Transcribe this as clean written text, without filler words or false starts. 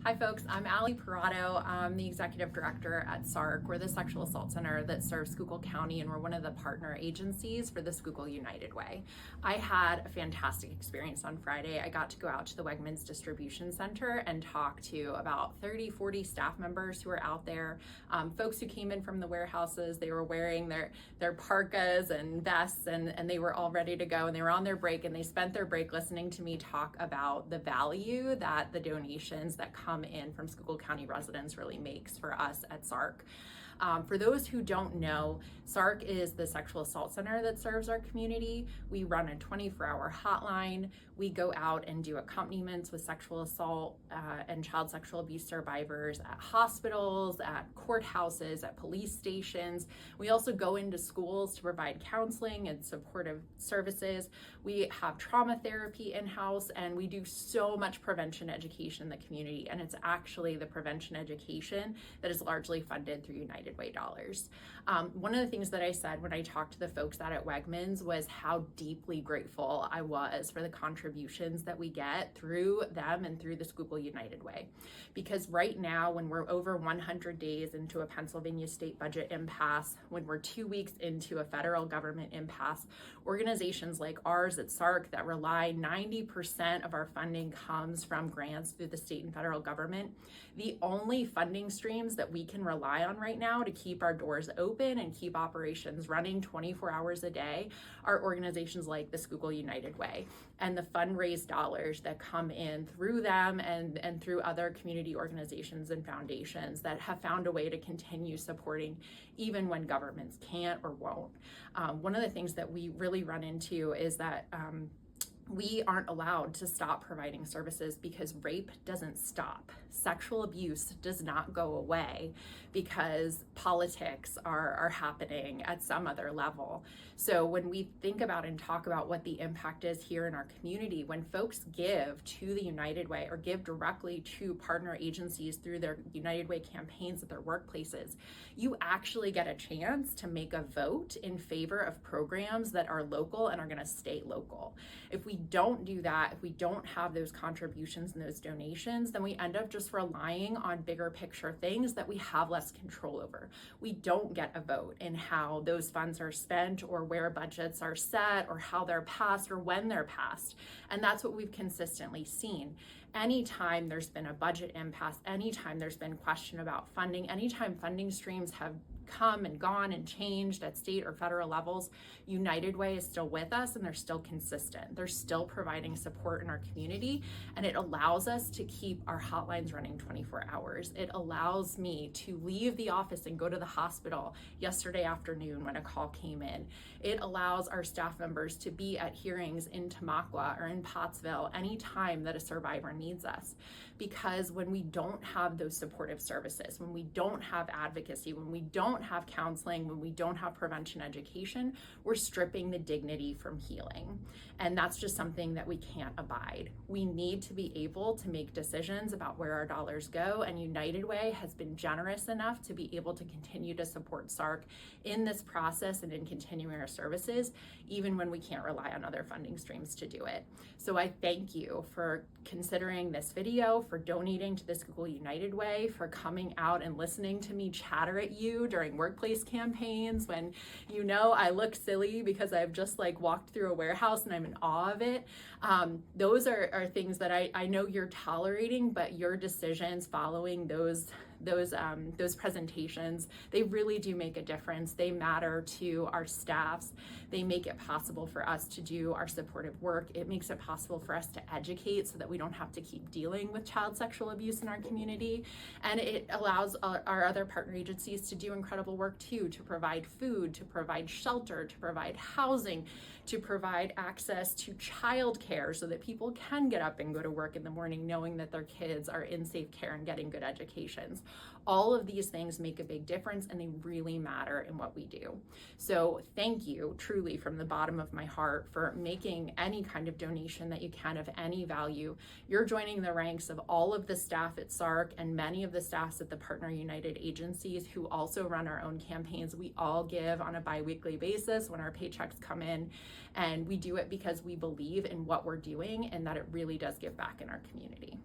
Hi folks, I'm Perrotto. I'm the executive director at SARCC. We're the sexual assault center that serves Schuylkill County, and we're one of the partner agencies for the Schuylkill United Way. I had a fantastic experience on Friday. I got to go out to the Wegmans distribution center and talk to about 30-40 staff members who are out there, folks who came in from the warehouses. They were wearing their parkas and vests, and they were all ready to go, and they were on their break, and they spent their break listening to me talk about the value that the donations that come in from Schuylkill County residents really makes for us at SARCC. For those who don't know, SARCC is the sexual assault center that serves our community. We run a 24-hour hotline. We go out and do accompaniments with sexual assault and child sexual abuse survivors at hospitals, at courthouses, at police stations. We also go into schools to provide counseling and supportive services. We have trauma therapy in-house, and we do so much prevention education in the community, and it's actually the prevention education that is largely funded through United Way dollars. One of the things that I said when I talked to the folks out at Wegmans was how deeply grateful I was for the contributions that we get through them and through the Schuylkill United Way. Because right now, when we're over 100 days into a Pennsylvania state budget impasse, when we're 2 weeks into a federal government impasse, organizations like ours at SARCC that rely 90% of our funding comes from grants through the state and federal government. The only funding streams that we can rely on right now to keep our doors open and keep operations running 24 hours a day are organizations like the Schuylkill United Way and the fundraised dollars that come in through them and through other community organizations and foundations that have found a way to continue supporting even when governments can't or won't. One of the things that we really run into is that we aren't allowed to stop providing services because rape doesn't stop. Sexual abuse does not go away because politics are happening at some other level. So when we think about and talk about what the impact is here in our community, when folks give to the United Way or give directly to partner agencies through their United Way campaigns at their workplaces, you actually get a chance to make a vote in favor of programs that are local and are going to stay local. If we don't do that, if we don't have those contributions and those donations, then we end up just relying on bigger picture things that we have less control over. We don't get a vote in how those funds are spent or where budgets are set or how they're passed or when they're passed. And that's what we've consistently seen. Anytime there's been a budget impasse, anytime there's been question about funding, anytime funding streams have come and gone and changed at state or federal levels, United Way is still with us and they're still consistent. They're still providing support in our community, and it allows us to keep our hotlines running 24 hours. It allows me to leave the office and go to the hospital yesterday afternoon when a call came in. It allows our staff members to be at hearings in Tamaqua or in Pottsville anytime that a survivor needs us. Because when we don't have those supportive services, when we don't have advocacy, when we don't have counseling, when we don't have prevention education, we're stripping the dignity from healing. And that's just something that we can't abide. We need to be able to make decisions about where our dollars go, and United Way has been generous enough to be able to continue to support SARCC in this process and in continuing our services, even when we can't rely on other funding streams to do it. So I thank you for considering this video, for donating to the Schuylkill United Way, for coming out and listening to me chatter at you during workplace campaigns when you know I look silly because I've just walked through a warehouse and I'm in awe of it. Those are things that I know you're tolerating, but your decisions following those presentations, they really do make a difference. They matter to our staffs. They make it possible for us to do our supportive work. It makes it possible for us to educate so that we don't have to keep dealing with child sexual abuse in our community. And it allows our other partner agencies to do incredible work too, to provide food, to provide shelter, to provide housing, to provide access to childcare so that people can get up and go to work in the morning knowing that their kids are in safe care and getting good educations. All of these things make a big difference, and they really matter in what we do. So thank you truly from the bottom of my heart for making any kind of donation that you can of any value. You're joining the ranks of all of the staff at SARCC and many of the staffs at the Partner United agencies who also run our own campaigns. We all give on a bi-weekly basis when our paychecks come in, and we do it because we believe in what we're doing and that it really does give back in our community.